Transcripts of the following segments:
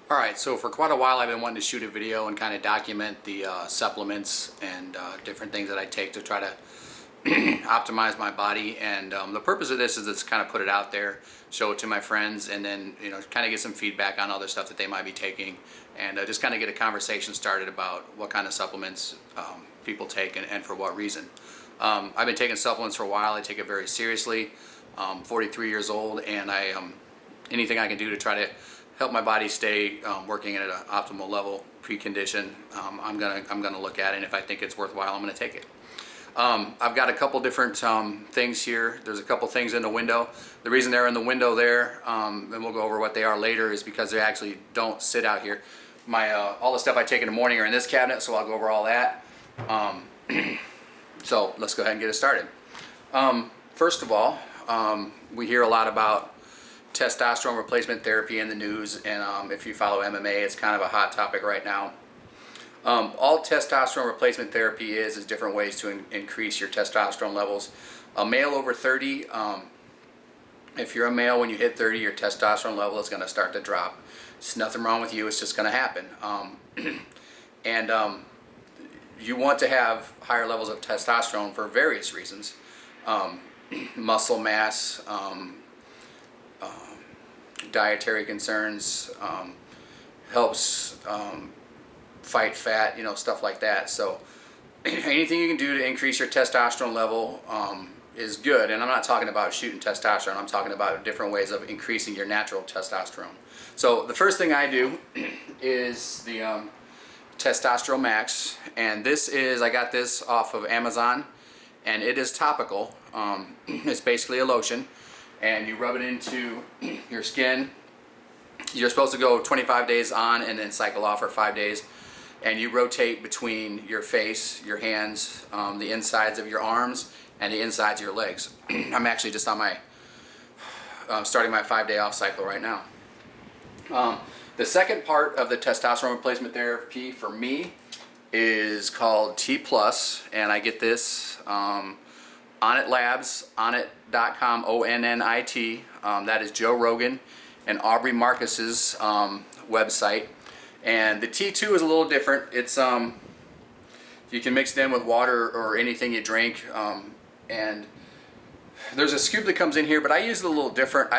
All right, so for quite a while I've been wanting to shoot a video and kind of document the supplements and different things that I take to try to optimize my body. And the purpose of this is to kind of put it out there, show it to my friends, and then kind of get some feedback on other stuff that they might be taking, and just kind of get a conversation started about what kind of supplements people take and for what reason. I've been taking supplements for a while. I take it very seriously. 43 years old, and anything I can do to try to help my body stay working at an optimal level, precondition, I'm gonna look at it, and if I think it's worthwhile, I'm gonna take it. I've got a couple different things here. There's a couple things in the window. The reason they're in the window there, and we'll go over what they are later, is because they actually don't sit out here. All the stuff I take in the morning are in this cabinet, so I'll go over all that. So let's go ahead and get it started. First of all, we hear a lot about testosterone replacement therapy in the news, and if you follow MMA, it's kind of a hot topic right now. All testosterone replacement therapy is different ways to increase your testosterone levels. A male over 30, if you're a male, when you hit 30, your testosterone level is going to start to drop. There's nothing wrong with you, it's just going to happen. And you want to have higher levels of testosterone for various reasons. Muscle mass, dietary concerns, helps fight fat, stuff like that. So anything you can do to increase your testosterone level is good. And I'm not talking about shooting testosterone. I'm talking about different ways of increasing your natural testosterone. So the first thing I do is the Testosterone Max, and I got this off of Amazon, and it is topical. It's basically a lotion, and you rub it into your skin. You're supposed to go 25 days on and then cycle off for 5 days, and you rotate between your face, your hands, the insides of your arms, and the insides of your legs. I'm actually just on my starting my 5-day off cycle right now. The second part of the testosterone replacement therapy for me is called T+, and I get this Onnit Labs, onnit.com, ONNIT. That is Joe Rogan and Aubrey Marcus's website. And the T2 is a little different. It's you can mix it in with water or anything you drink, and there's a scoop that comes in here, but I use it a little different.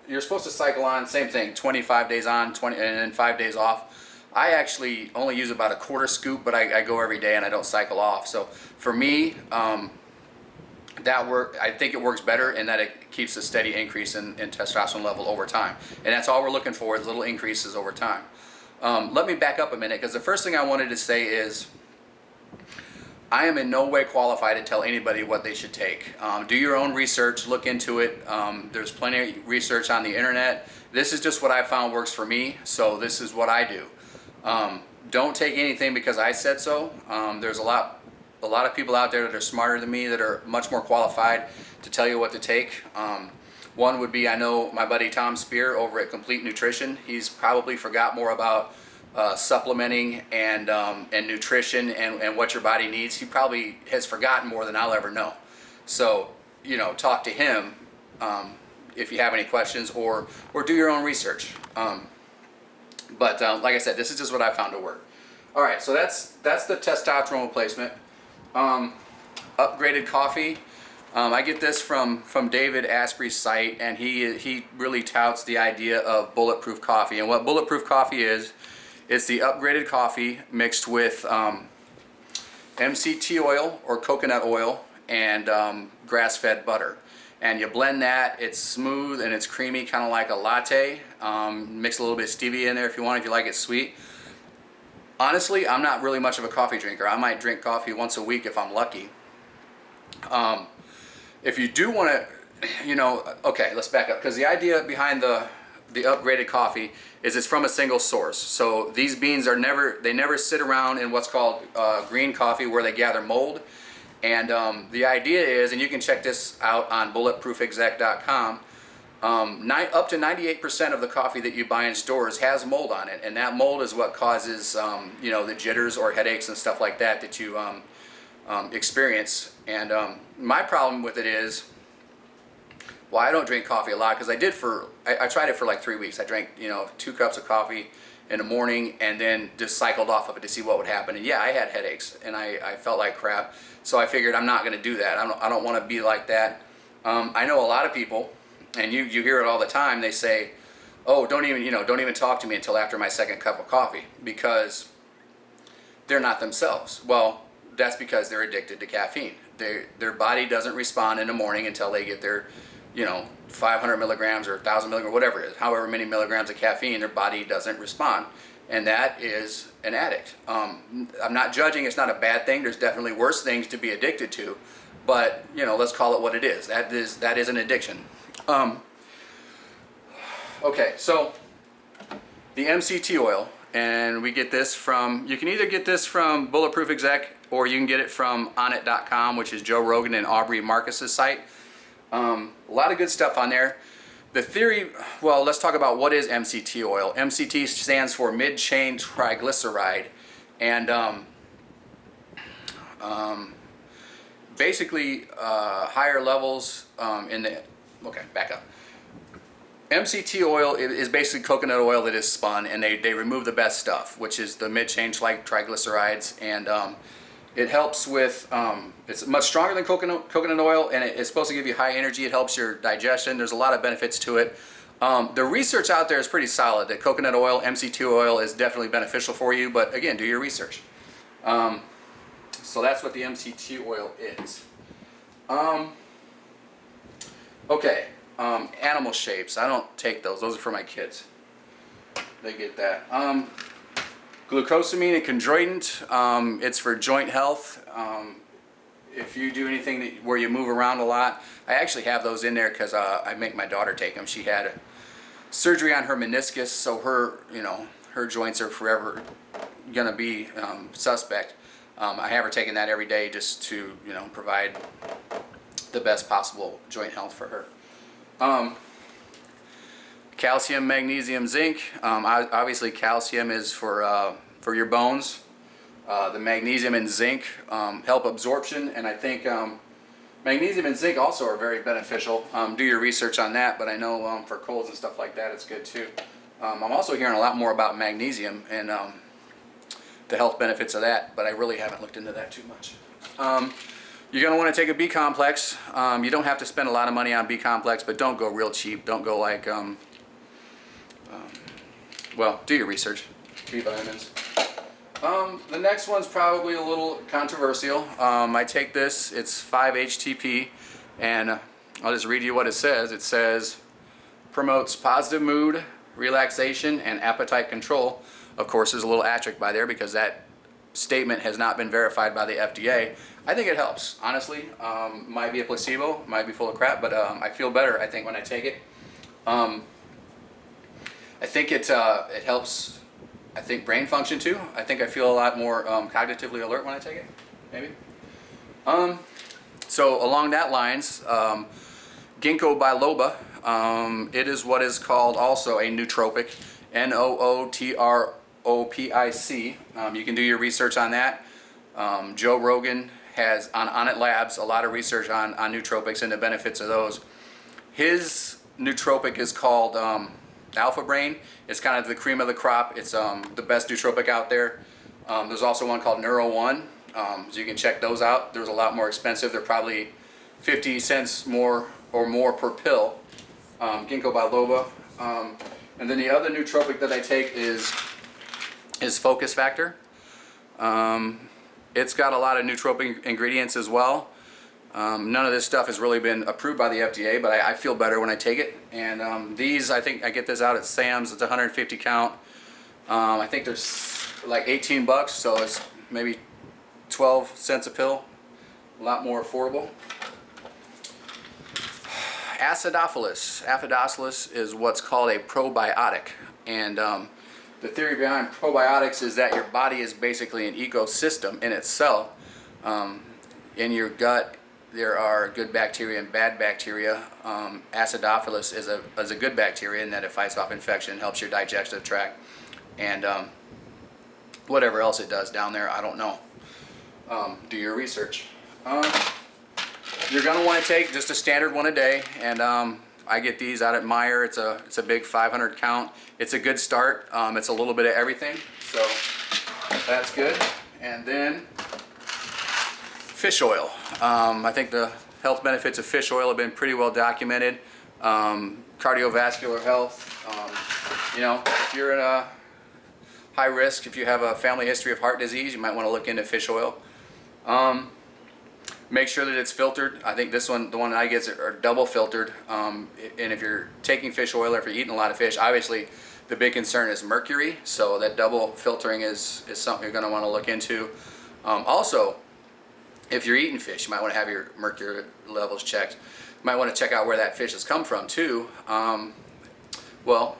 You're supposed to cycle on, same thing, 25 days on, 20, and then 5 days off. I actually only use about a quarter scoop, but I go every day and I don't cycle off. So for me, I think it works better in that it keeps a steady increase in testosterone level over time. And that's all we're looking for, is little increases over time. Let me back up a minute, because the first thing I wanted to say is I am in no way qualified to tell anybody what they should take. Do your own research, look into it. There's plenty of research on the internet. This is just what I found works for me, so this is what I do. Don't take anything because I said so. There's a lot of people out there that are smarter than me, that are much more qualified to tell you what to take. One would be, I know my buddy Tom Spear over at Complete Nutrition. He's probably forgot more about supplementing and nutrition and what your body needs. He probably has forgotten more than I'll ever know. So, talk to him if you have any questions, or do your own research. But like I said, this is just what I found to work. All right, so that's the testosterone replacement. Upgraded coffee. I get this from David Asprey's site, and he really touts the idea of bulletproof coffee. And what bulletproof coffee is, it's the upgraded coffee mixed with MCT oil or coconut oil and grass-fed butter. And you blend that, it's smooth and it's creamy, kind of like a latte. Mix a little bit of stevia in there if you want, if you like it sweet. Honestly, I'm not really much of a coffee drinker. I might drink coffee once a week if I'm lucky. If you do want to, okay, let's back up, because the idea behind the upgraded coffee is it's from a single source. So these beans they never sit around in what's called green coffee, where they gather mold. And the idea is, and you can check this out on bulletproofexec.com, up to 98% of the coffee that you buy in stores has mold on it, and that mold is what causes the jitters or headaches and stuff like that you experience. And my problem with it is, well, I don't drink coffee a lot, because I tried it for like 3 weeks. I drank 2 cups of coffee in the morning and then just cycled off of it to see what would happen. And yeah, I had headaches and I felt like crap. So I figured I'm not going to do that. I don't want to be like that. I know a lot of people, and you hear it all the time. They say, "Oh, don't even talk to me until after my second cup of coffee," because they're not themselves. Well, that's because they're addicted to caffeine. Their body doesn't respond in the morning until they get their 500 milligrams or 1,000 milligrams, whatever it is, however many milligrams of caffeine, their body doesn't respond. And that is an addict. I'm not judging, it's not a bad thing. There's definitely worse things to be addicted to, but let's call it what it is. That is an addiction. Okay, so the MCT oil, and we get this from, you can either get this from Bulletproof Exec or you can get it from Onnit.com, which is Joe Rogan and Aubrey Marcus's site. A lot of good stuff on there. The theory, well, let's talk about what is MCT oil. MCT stands for mid-chain triglyceride, and basically higher levels in the, okay, back up. MCT oil is basically coconut oil that is spun, and they remove the best stuff, which is the mid-chain triglycerides, and it helps with, it's much stronger than coconut oil, and it's supposed to give you high energy. It helps your digestion. There's a lot of benefits to it. The research out there is pretty solid that coconut oil, MCT oil, is definitely beneficial for you, but again, do your research. So that's what the MCT oil is. Okay, animal shapes. I don't take those. Those are for my kids. They get that. Glucosamine and chondroitin, it's for joint health. If you do anything where you move around a lot, I actually have those in there because I make my daughter take them. She had surgery on her meniscus, so her joints are forever gonna be suspect. I have her taking that every day just to provide the best possible joint health for her. Calcium, magnesium, zinc. Obviously, calcium is for your bones. The magnesium and zinc help absorption, and I think magnesium and zinc also are very beneficial. Do your research on that, but I know for colds and stuff like that, it's good too. I'm also hearing a lot more about magnesium and the health benefits of that, but I really haven't looked into that too much. You're going to want to take a B complex. You don't have to spend a lot of money on B complex, but don't go real cheap. Don't go like, well, do your research. B vitamins. The next one's probably a little controversial. I take this, it's 5-HTP, and I'll just read you what it says. It says, promotes positive mood, relaxation, and appetite control. Of course, there's a little asterisk by there because that statement has not been verified by the FDA. I think it helps, honestly. Might be a placebo, might be full of crap, but I feel better, I think, when I take it. I think it helps, I think, brain function too. I think I feel a lot more cognitively alert when I take it, maybe. So along that lines, ginkgo biloba, it is what is called also a nootropic, Nootropic. You can do your research on that. Joe Rogan has on Onnit Labs a lot of research on nootropics and the benefits of those. His nootropic is called Alpha Brain. It's kind of the cream of the crop. It's the best nootropic out there. There's also one called Neuro One, so you can check those out. There's a lot more expensive. They're probably 50 cents more or more per pill. Ginkgo biloba. And then the other nootropic that I take is Focus Factor. It's got a lot of nootropic ingredients as well. None of this stuff has really been approved by the FDA, but I feel better when I take it. And these, I think I get this out at Sam's. It's 150 count. I think there's like 18 bucks, so it's maybe 12 cents a pill. A lot more affordable. Acidophilus. Acidophilus is what's called a probiotic. And the theory behind probiotics is that your body is basically an ecosystem in itself. In your gut, there are good bacteria and bad bacteria. Acidophilus is a good bacteria in that it fights off infection, helps your digestive tract, and whatever else it does down there, I don't know. Do your research. You're going to want to take just a standard one a day, and I get these out at Meijer. It's a big 500 count. It's a good start. It's a little bit of everything, so that's good. And then fish oil. I think the health benefits of fish oil have been pretty well documented. Cardiovascular health. You know, if you're in a high risk, if you have a family history of heart disease, you might want to look into fish oil. Make sure that it's filtered. I think this one, the one I get, are double filtered. And if you're taking fish oil or if you're eating a lot of fish, obviously the big concern is mercury. So that double filtering is something you're going to want to look into. Also, if you're eating fish, you might want to have your mercury levels checked. You might want to check out where that fish has come from too. Well,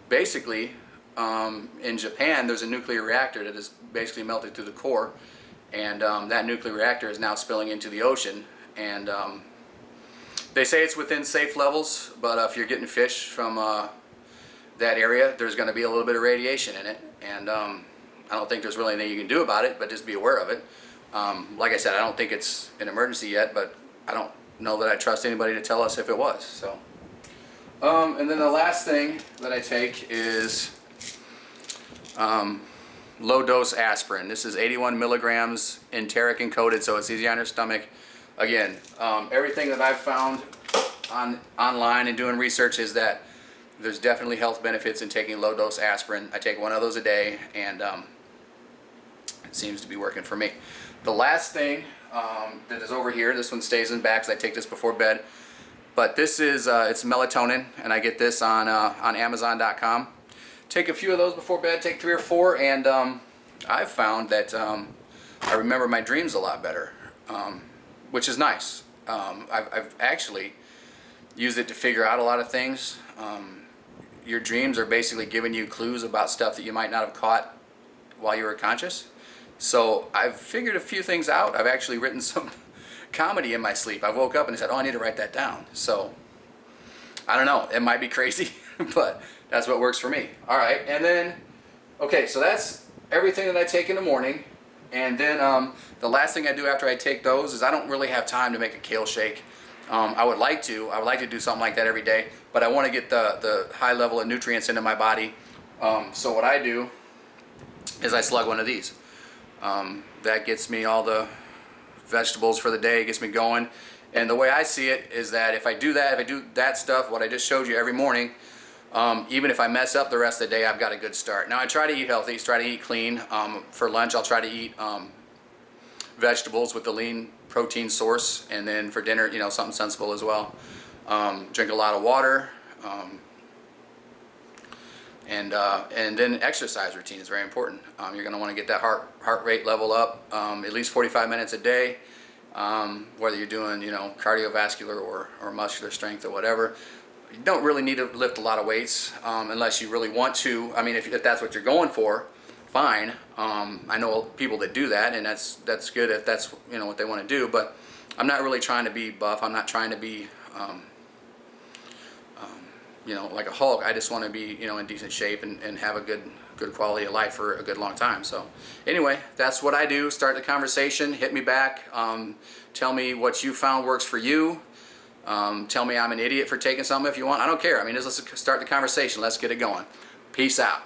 basically, in Japan, there's a nuclear reactor that is basically melted through the core, and that nuclear reactor is now spilling into the ocean. And they say it's within safe levels, but if you're getting fish from that area, there's going to be a little bit of radiation in it, and I don't think there's really anything you can do about it, but just be aware of it. Like I said, I don't think it's an emergency yet, but I don't know that I trust anybody to tell us if it was. So, and then the last thing that I take is low dose aspirin. This is 81 milligrams enteric encoded, so it's easy on your stomach. Again, everything that I've found online and doing research is that there's definitely health benefits in taking low dose aspirin. I take one of those a day, and it seems to be working for me. The last thing that is over here, this one stays in back because I take this before bed, but this is it's melatonin, and I get this on Amazon.com. Take a few of those before bed, take 3 or 4, and I've found that I remember my dreams a lot better, which is nice. I've actually used it to figure out a lot of things. Your dreams are basically giving you clues about stuff that you might not have caught while you were conscious. So I've figured a few things out. I've actually written some comedy in my sleep. I woke up and I said, oh, I need to write that down. So I don't know, it might be crazy, but that's what works for me. All right, and then, okay, so that's everything that I take in the morning. And then the last thing I do after I take those is I don't really have time to make a kale shake. I would like to do something like that every day, but I want to get the high level of nutrients into my body. So what I do is I slug one of these. That gets me all the vegetables for the day, gets me going. And the way I see it is that if I do that stuff, what I just showed you every morning, even if I mess up the rest of the day, I've got a good start. Now I try to eat healthy, try to eat clean. For lunch, I'll try to eat vegetables with the lean protein source, and then for dinner, you know, something sensible as well. Drink a lot of water, and then exercise routine is very important. You're going to want to get that heart rate level up at least 45 minutes a day, whether you're doing, you know, cardiovascular or muscular strength or whatever. You don't really need to lift a lot of weights unless you really want to. I mean, if that's what you're going for, fine. I know people that do that, and that's good if that's, you know, what they want to do. But I'm not really trying to be buff. I'm not trying to be you know, like a Hulk. I just want to be, you know, in decent shape and have a good quality of life for a good long time. So anyway, that's what I do. Start the conversation. Hit me back. Tell me what you found works for you. Tell me I'm an idiot for taking something if you want. I don't care. I mean, let's start the conversation. Let's get it going. Peace out.